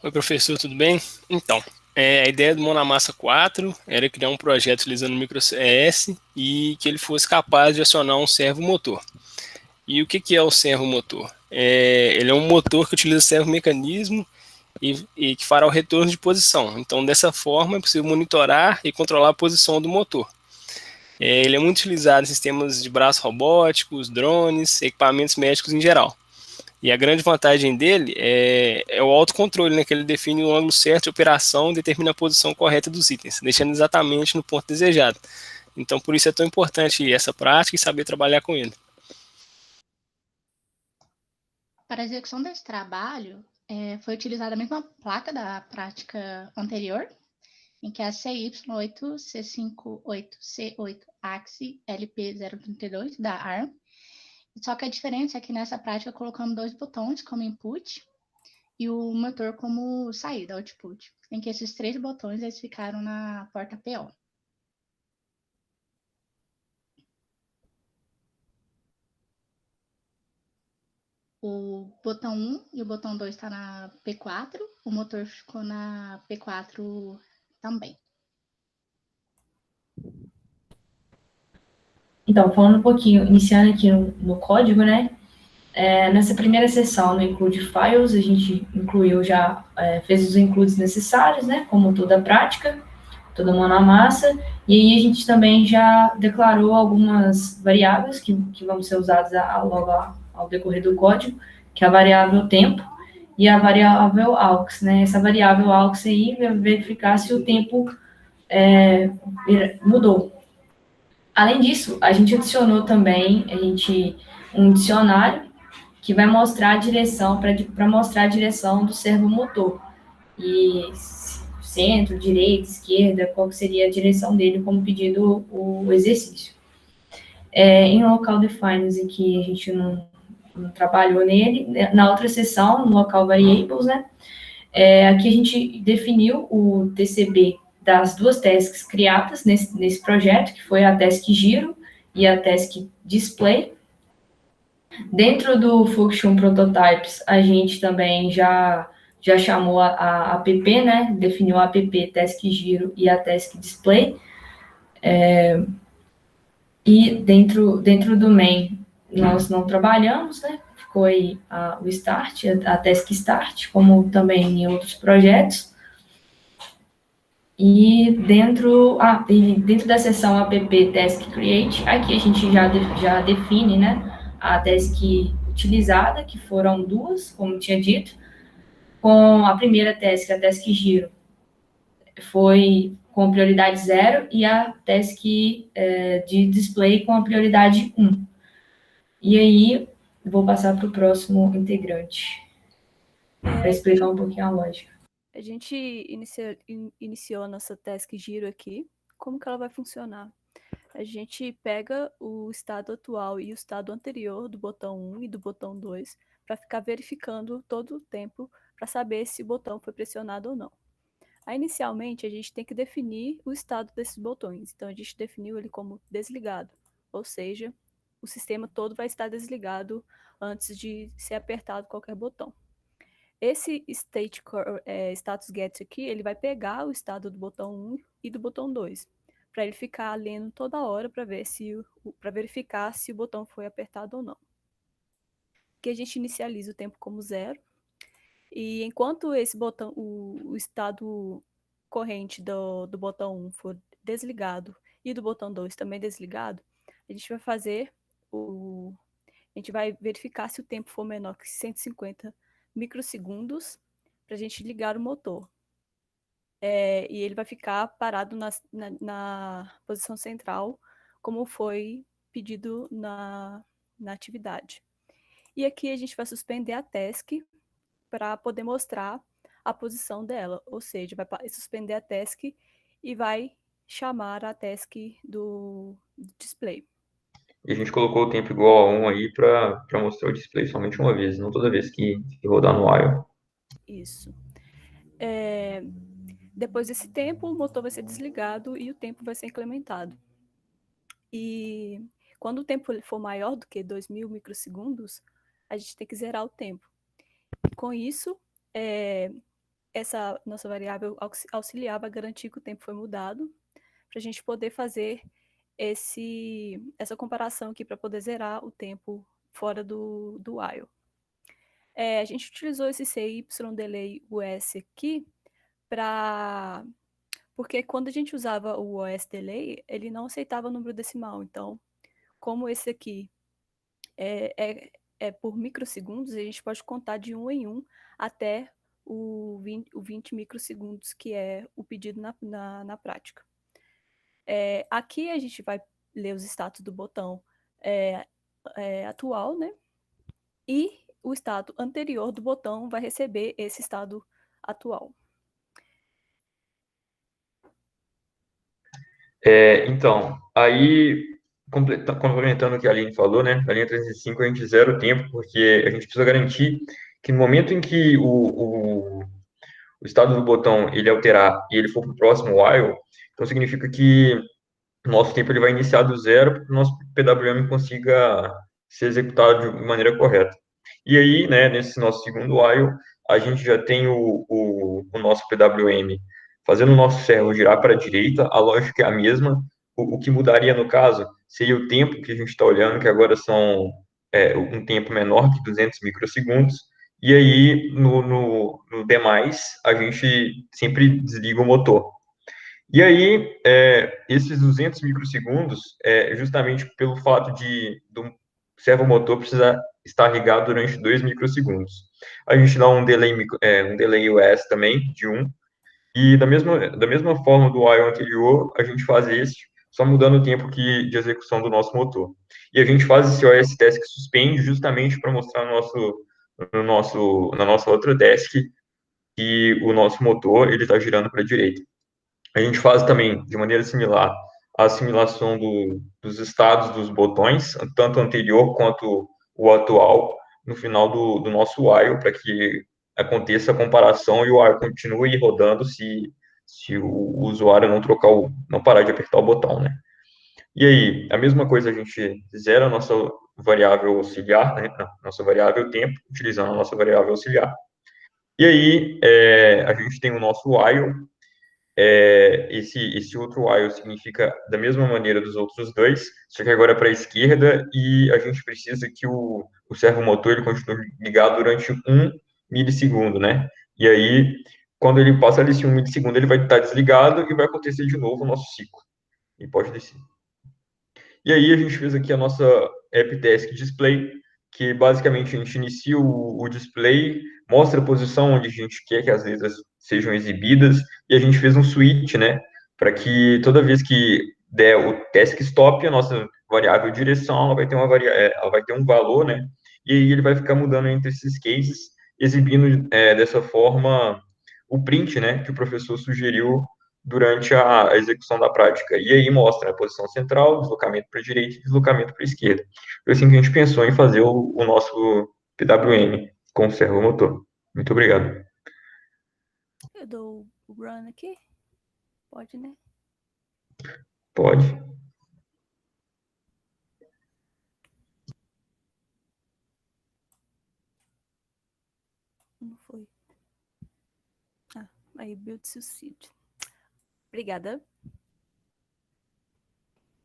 Oi, professor, tudo bem? Então, a ideia do Mão na Massa 4 era criar um projeto utilizando o microCS e que ele fosse capaz de acionar um servo motor. E o que é o servo motor? Ele é um motor que utiliza servo mecanismo e que fará o retorno de posição. Então, dessa forma, é possível monitorar e controlar a posição do motor. Ele é muito utilizado em sistemas de braços robóticos, drones, equipamentos médicos em geral. E a grande vantagem dele é o autocontrole, né? Que ele define o ângulo certo de operação e determina a posição correta dos itens, deixando exatamente no ponto desejado. Então, por isso é tão importante essa prática e saber trabalhar com ele. Para a execução desse trabalho, foi utilizada a mesma placa da prática anterior, em que é a CY8C58C8 AXI LP032 da ARM. Só que a diferença é que nessa prática colocamos dois botões como input e o motor como saída, output, em que esses três botões eles ficaram na porta PO. O botão 1 e o botão 2 está na P4, o motor ficou na P4 também. Então, falando um pouquinho, iniciando aqui no código, né? Nessa primeira sessão, no Include Files, a gente incluiu já, fez os includes necessários, né? Como toda a prática, toda mão na massa, e aí a gente também já declarou algumas variáveis que vão ser usadas logo ao decorrer do código, que é a variável tempo e a variável aux, né? Essa variável aux aí vai verificar se o tempo mudou. Além disso, a gente adicionou também um dicionário que vai mostrar a direção, para mostrar a direção do servo motor. E centro, direita, esquerda, qual seria a direção dele, como pedido o exercício. Em local defines, em que a gente não trabalhou nele, na outra seção, no local variables, né? Aqui a gente definiu o TCB das duas tasks criadas nesse projeto, que foi a task giro e a task display. Dentro do Function Prototypes, a gente também já chamou a app, né? Definiu a app task giro e a task display. E dentro do main, nós não trabalhamos, né? Ficou aí o start, a task start, como também em outros projetos. E dentro da seção app task create, aqui a gente já define, né, a task utilizada, que foram duas, como tinha dito, com a primeira task, a task giro, foi com prioridade 0 e a task de display com a prioridade 1. E aí, vou passar para o próximo integrante, para explicar um pouquinho a lógica. A gente iniciou a nossa task giro aqui. Como que ela vai funcionar? A gente pega o estado atual e o estado anterior do botão 1 e do botão 2 para ficar verificando todo o tempo para saber se o botão foi pressionado ou não. Aí, inicialmente, a gente tem que definir o estado desses botões. Então, a gente definiu ele como desligado, ou seja, o sistema todo vai estar desligado antes de ser apertado qualquer botão. Esse status get aqui, ele vai pegar o estado do botão 1 e do botão 2, para ele ficar lendo toda hora para verificar se o botão foi apertado ou não. Aqui a gente inicializa o tempo como 0, e enquanto esse botão, o estado corrente do botão 1 for desligado e do botão 2 também desligado, a gente vai a gente vai verificar se o tempo for menor que 150 microsegundos para a gente ligar o motor. E ele vai ficar parado na posição central, como foi pedido na atividade. E aqui a gente vai suspender a task para poder mostrar a posição dela, ou seja, vai suspender a task e vai chamar a task do display. E a gente colocou o tempo igual a 1 aí para mostrar o display somente uma vez, não toda vez que rodar no while. Isso. Depois desse tempo, o motor vai ser desligado e o tempo vai ser incrementado. E quando o tempo for maior do que 2.000 microsegundos, a gente tem que zerar o tempo. E com isso, essa nossa variável auxiliar vai garantir que o tempo foi mudado, para a gente poder fazer essa comparação aqui para poder zerar o tempo fora do while. A gente utilizou esse CY delay US aqui porque quando a gente usava o OS delay, ele não aceitava o número decimal. Então, como esse aqui é por microsegundos, a gente pode contar de 1 em 1 até o 20 microsegundos, que é o pedido na prática. Aqui a gente vai ler os status do botão atual, né? E o estado anterior do botão vai receber esse estado atual. Então, aí, complementando o que a Aline falou, né? Na linha 305 a gente zera o tempo, porque a gente precisa garantir que no momento em que o estado do botão ele alterar e ele for para o próximo while, então significa que o nosso tempo ele vai iniciar do zero para que o nosso PWM consiga ser executado de maneira correta. E aí, né, nesse nosso segundo while, a gente já tem o nosso PWM fazendo o nosso servo girar para a direita, a lógica é a mesma. O que mudaria no caso seria o tempo que a gente está olhando, que agora são um tempo menor que 200 microsegundos, e aí no demais a gente sempre desliga o motor. E aí, esses 200 microsegundos, justamente pelo fato do servomotor precisar estar ligado durante 2 microsegundos. A gente dá um delay US também, de 1, e da mesma forma do while anterior, a gente faz esse, só mudando o tempo de execução do nosso motor. E a gente faz esse OS task suspende justamente para mostrar na nossa outra task que o nosso motor ele está girando para a direita. A gente faz também, de maneira similar, a assimilação dos estados dos botões, tanto o anterior quanto o atual, no final do nosso while, para que aconteça a comparação e o while continue rodando se o usuário não parar de apertar o botão, né? E aí, a mesma coisa, a gente zera a nossa variável auxiliar, né? Nossa variável tempo, utilizando a nossa variável auxiliar. E aí, a gente tem o nosso while, esse outro while significa da mesma maneira dos outros dois, só que agora para a esquerda, e a gente precisa que o servomotor ele continue ligado durante 1 milissegundo, né? E aí, quando ele passa desse 1 milissegundo, ele vai estar desligado e vai acontecer de novo o nosso ciclo. E pode descer. E aí a gente fez aqui a nossa app task display, que basicamente a gente inicia o display, mostra a posição onde a gente quer que as letras sejam exibidas, e a gente fez um switch, né, para que toda vez que der o task stop, a nossa variável direção, ela vai ter um valor, né, e aí ele vai ficar mudando entre esses cases, exibindo dessa forma o print, né, que o professor sugeriu durante a execução da prática. E aí mostra a posição central, deslocamento para a direita e deslocamento para a esquerda. Foi assim que a gente pensou em fazer o nosso PWM com o servomotor. Muito obrigado. Eu dou o run aqui? Pode, né? Pode. Não foi. Aí, build succeed. Obrigada.